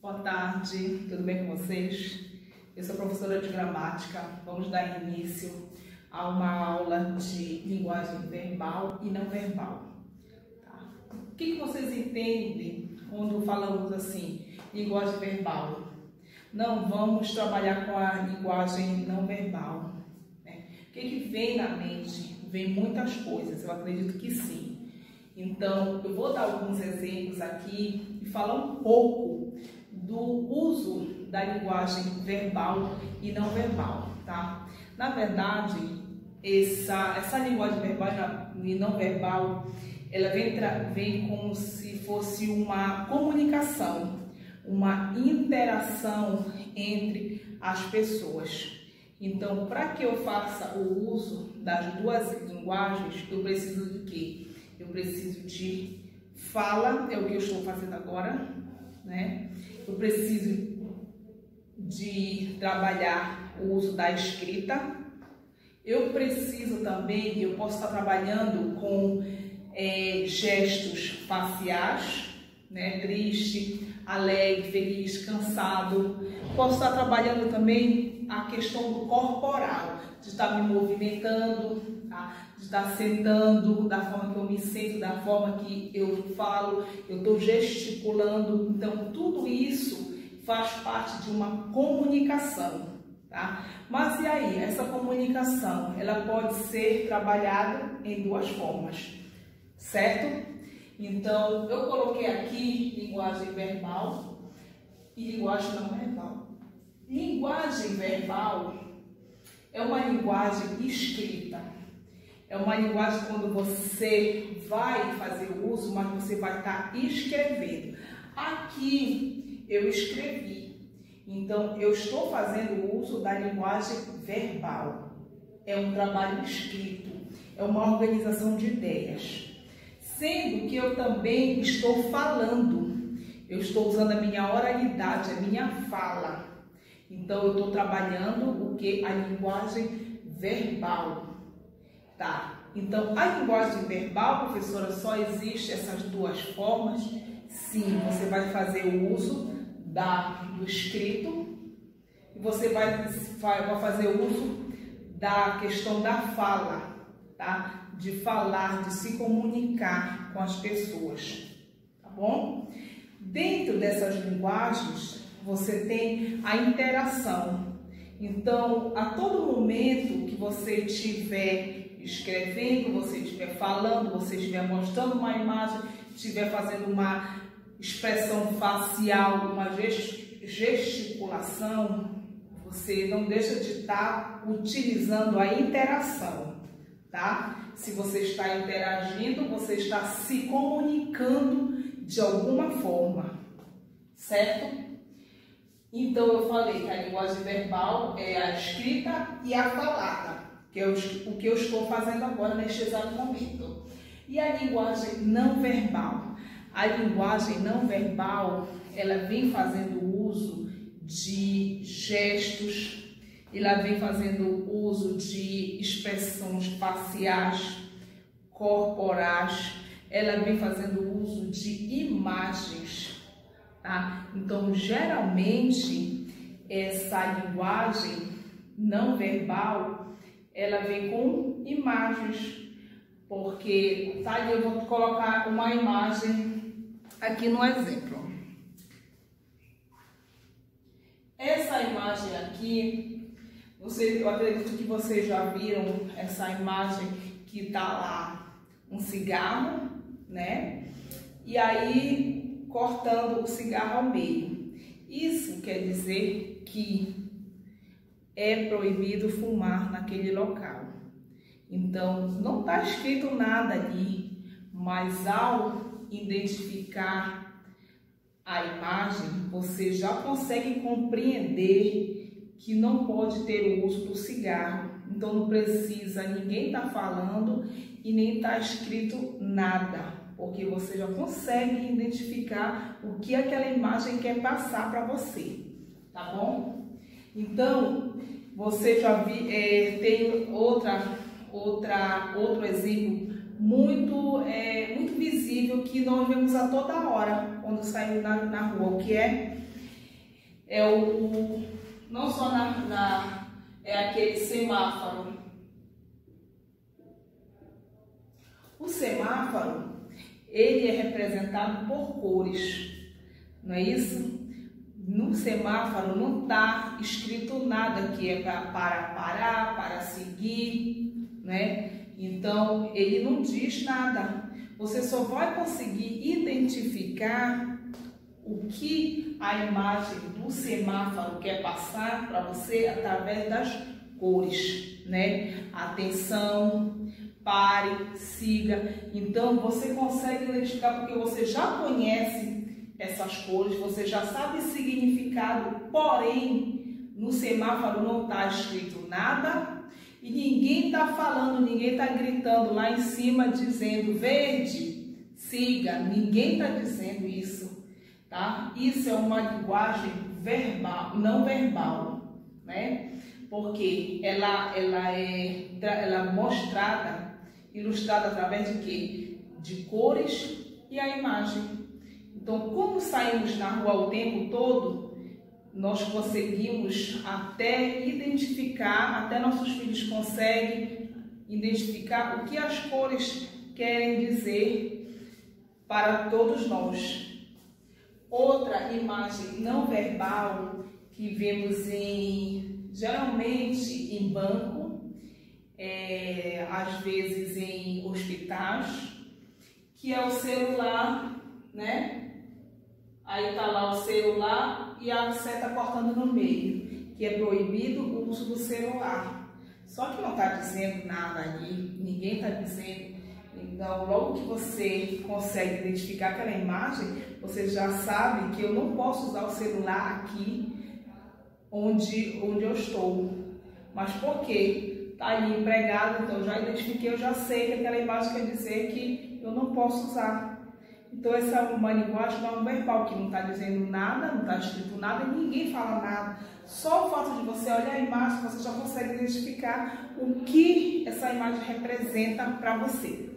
Boa tarde, tudo bem com vocês? Eu sou professora de gramática. Vamos dar início a uma aula de linguagem verbal e não verbal. Tá? O que vocês entendem quando falamos assim, linguagem verbal? Não vamos trabalhar com a linguagem não verbal. Né? O que vem na mente? Vem muitas coisas, eu acredito que sim. Então, eu vou dar alguns exemplos aqui e falar um pouco do uso da linguagem verbal e não verbal, tá? Na verdade, essa linguagem verbal e não verbal, ela vem como se fosse uma comunicação, uma interação entre as pessoas. Então, para que eu faça o uso das duas linguagens, eu preciso de quê? Eu preciso de fala, é o que eu estou fazendo agora, né? Eu preciso de trabalhar o uso da escrita. Eu preciso também, eu posso estar trabalhando com gestos faciais, né? Triste, alegre, feliz, cansado. Posso estar trabalhando também a questão do corporal, de estar me movimentando, tá? De estar sentando da forma que eu me sento, da forma que eu falo, eu estou gesticulando. Então, tudo isso faz parte de uma comunicação, tá? Mas e aí, essa comunicação, ela pode ser trabalhada em duas formas, certo? Então, eu coloquei aqui linguagem verbal e linguagem não verbal. Linguagem verbal é uma linguagem escrita. É uma linguagem quando você vai fazer o uso, mas você vai estar escrevendo. Aqui eu escrevi. Então, eu estou fazendo o uso da linguagem verbal. É um trabalho escrito. É uma organização de ideias. Sendo que eu também estou falando. Eu estou usando a minha oralidade, a minha fala. Então, eu estou trabalhando o que? A linguagem verbal. Tá? Então, a linguagem verbal, professora, só existe essas duas formas? Sim, você vai fazer o uso do escrito e você vai fazer o uso da questão da fala, tá? De falar, de se comunicar com as pessoas, tá bom? Dentro dessas linguagens, você tem a interação. Então, a todo momento que você estiver escrevendo, você estiver falando, você estiver mostrando uma imagem, estiver fazendo uma expressão facial, uma gesticulação, você não deixa de estar utilizando a interação, tá? Se você está interagindo, você está se comunicando de alguma forma, certo? Então, eu falei que a linguagem verbal é a escrita e a falada, que é o que eu estou fazendo agora neste exato momento. E a linguagem não verbal? A linguagem não verbal, ela vem fazendo uso de gestos, ela vem fazendo uso de expressões faciais, corporais, ela vem fazendo uso de imagens, tá? Então, geralmente, essa linguagem não verbal, ela vem com imagens, porque, tá ali, eu vou colocar uma imagem aqui no exemplo. Essa imagem aqui, eu acredito que vocês já viram essa imagem que tá lá, um cigarro, né? E aí, cortando o cigarro ao meio. Isso quer dizer que é proibido fumar naquele local. Então, não está escrito nada ali, mas ao identificar a imagem, você já consegue compreender que não pode ter o uso do cigarro. Então, não precisa, ninguém está falando e nem está escrito nada, porque você já consegue identificar o que aquela imagem quer passar para você, tá bom? Então, você já tem outro exemplo muito visível que nós vemos a toda hora quando saímos na rua, o que é não só é aquele semáforo. O semáforo, ele é representado por cores, não é isso? No semáforo não está escrito nada que é para parar, para seguir, né? Então, ele não diz nada. Você só vai conseguir identificar o que a imagem do semáforo quer passar para você através das cores, né? Atenção, pare, siga. Então, você consegue identificar porque você já conhece essas cores, você já sabe o significado, porém, no semáforo não está escrito nada e ninguém está falando, ninguém está gritando lá em cima dizendo verde, siga, ninguém está dizendo isso, tá? Isso é uma linguagem verbal, não verbal, né? Porque ela é mostrada, ilustrada através de quê? De cores e a imagem. Então, como saímos na rua o tempo todo, nós conseguimos até identificar, até nossos filhos conseguem identificar o que as cores querem dizer para todos nós. Outra imagem não verbal que vemos geralmente em banco, às vezes em hospitais, que é o celular, né? Aí tá lá o celular e a seta cortando no meio, que é proibido o uso do celular. Só que não está dizendo nada ali, ninguém está dizendo. Então, logo que você consegue identificar aquela imagem, você já sabe que eu não posso usar o celular aqui onde eu estou. Mas por quê? Está ali empregado, então eu já identifiquei, eu já sei que aquela imagem quer dizer que eu não posso usar. Então, essa é uma linguagem não verbal, que não está dizendo nada, não está escrito nada e ninguém fala nada. Só o fato de você olhar a imagem, você já consegue identificar o que essa imagem representa para você.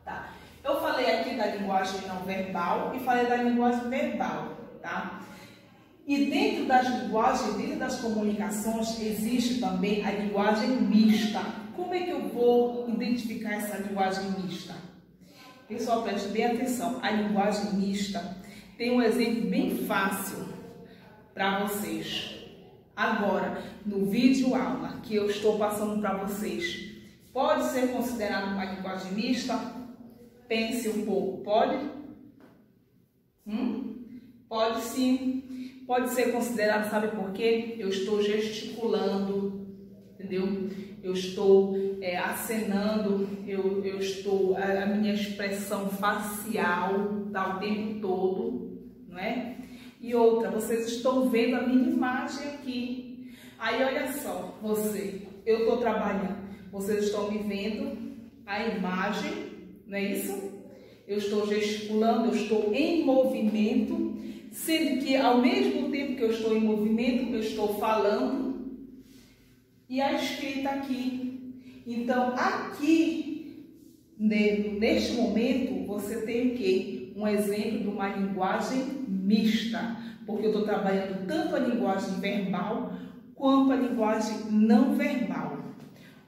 Tá? Eu falei aqui da linguagem não verbal e falei da linguagem verbal, tá? E dentro das linguagens, dentro das comunicações, existe também a linguagem mista. Como é que eu vou identificar essa linguagem mista? Pessoal, preste bem atenção. A linguagem mista tem um exemplo bem fácil para vocês. Agora, no vídeo aula que eu estou passando para vocês, pode ser considerado uma linguagem mista? Pense um pouco. Pode? Pode sim. Pode ser considerado, sabe por quê? Eu estou gesticulando, entendeu? Eu estou acenando, a minha expressão facial está o tempo todo, não é? E outra, vocês estão vendo a minha imagem aqui. Aí, olha só, eu estou trabalhando, vocês estão me vendo a imagem, não é isso? Eu estou gesticulando, eu estou em movimento, sendo que ao mesmo tempo que eu estou em movimento, eu estou falando e a escrita aqui. Então, aqui, neste momento, você tem o quê? Um exemplo de uma linguagem mista, porque eu estou trabalhando tanto a linguagem verbal quanto a linguagem não verbal.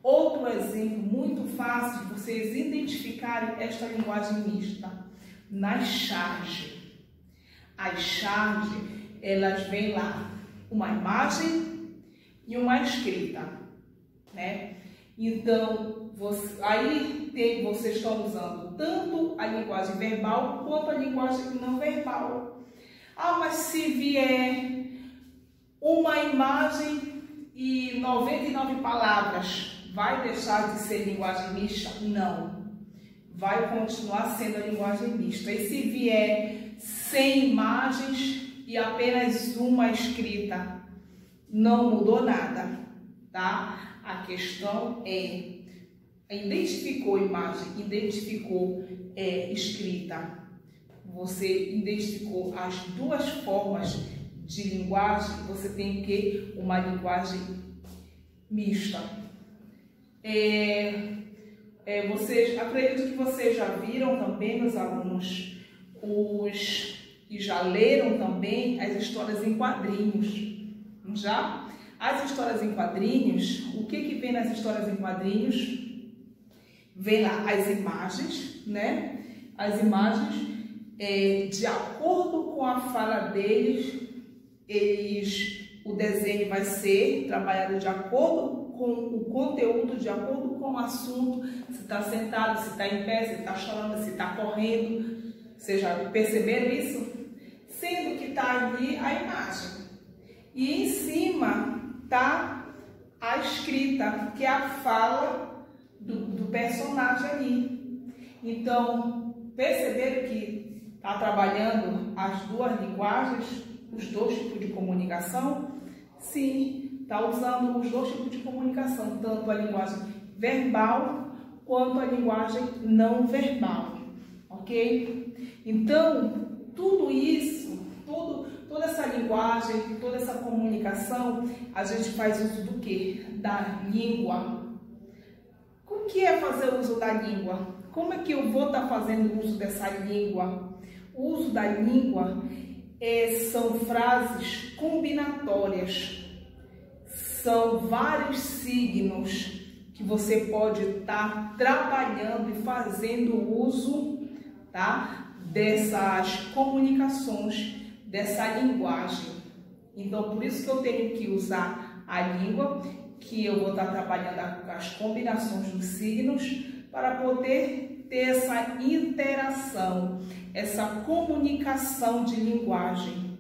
Outro exemplo muito fácil de vocês identificarem esta linguagem mista, nas charges. As charges, elas vêm lá uma imagem e uma escrita, né? Então, vocês estão usando tanto a linguagem verbal quanto a linguagem não verbal. Ah, mas se vier uma imagem e 99 palavras, vai deixar de ser linguagem mista? Não. Vai continuar sendo a linguagem mista. E se vier 100 imagens e apenas uma escrita, não mudou nada, tá? A questão identificou imagem, identificou escrita. Você identificou as duas formas de linguagem, você tem que uma linguagem mista. Acredito que vocês já viram também, meus alunos, e já leram também as histórias em quadrinhos. Já? As histórias em quadrinhos, o que vem nas histórias em quadrinhos? Vem lá as imagens, né? As imagens, de acordo com a fala deles, o desenho vai ser trabalhado de acordo com o conteúdo, de acordo com o assunto, se está sentado, se está em pé, se está chorando, se está correndo. Vocês já perceberam isso? Sendo que está ali a imagem. E em cima está a escrita, que é a fala do personagem ali. Então, perceberam que está trabalhando as duas linguagens, os dois tipos de comunicação? Sim, está usando os dois tipos de comunicação, tanto a linguagem verbal quanto a linguagem não verbal, ok? Então, tudo isso, toda essa linguagem, toda essa comunicação, a gente faz uso do quê? Da língua. O que é fazer uso da língua? Como é que eu vou estar fazendo uso dessa língua? O uso da língua são frases combinatórias. São vários signos que você pode estar trabalhando e fazendo uso, tá? Dessas comunicações, dessa linguagem. Então, por isso que eu tenho que usar a língua, que eu vou estar trabalhando as combinações dos signos para poder ter essa interação, essa comunicação de linguagem,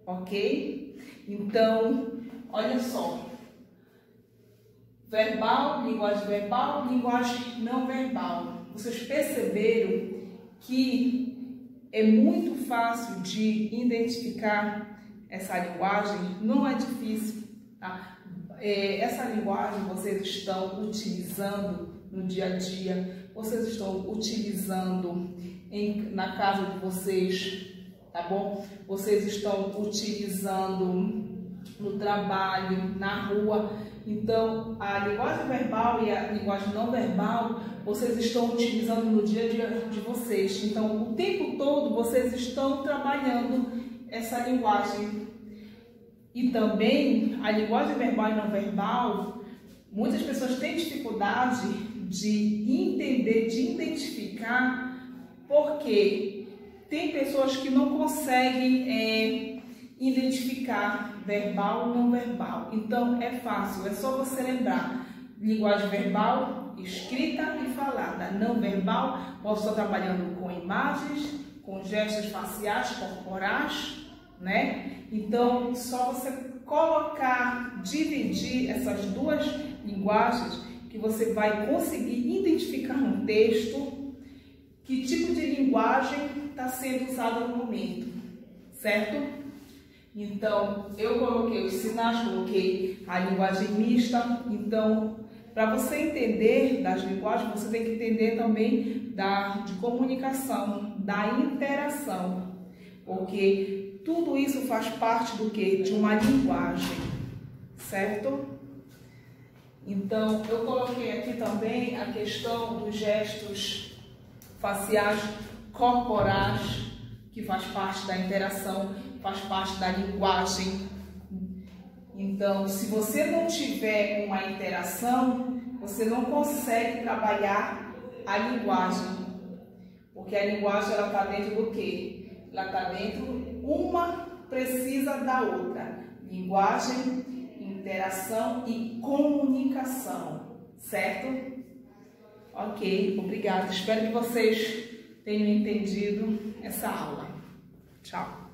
ok? Então, olha só. Verbal, linguagem não verbal. Vocês perceberam que é muito fácil de identificar essa linguagem? Não é difícil, tá? Essa linguagem vocês estão utilizando no dia a dia, vocês estão utilizando na casa de vocês, tá bom? Vocês estão utilizando no trabalho, na rua. Então, a linguagem verbal e a linguagem não verbal, vocês estão utilizando no dia a dia de vocês. Então, o tempo todo, vocês estão trabalhando essa linguagem. E também, a linguagem verbal e não verbal, muitas pessoas têm dificuldade de entender, de identificar, porque tem pessoas que não conseguem identificar verbal ou não verbal. Então é fácil, é só você lembrar: linguagem verbal, escrita e falada. Não verbal, posso estar trabalhando com imagens, com gestos faciais, corporais, né? Então, só você colocar, dividir essas duas linguagens, que você vai conseguir identificar no texto que tipo de linguagem está sendo usada no momento, certo? Então, eu coloquei os sinais, coloquei a linguagem mista. Então, para você entender das linguagens, você tem que entender também de comunicação, da interação, porque tudo isso faz parte do quê? De uma linguagem, certo? Então, eu coloquei aqui também a questão dos gestos faciais corporais, que faz parte da interação, faz parte da linguagem. Então, se você não tiver uma interação, você não consegue trabalhar a linguagem, porque a linguagem ela está dentro do quê? Ela está dentro, uma precisa da outra. Linguagem, interação e comunicação, certo? Ok, obrigada. Espero que vocês tenham entendido essa aula. Tchau.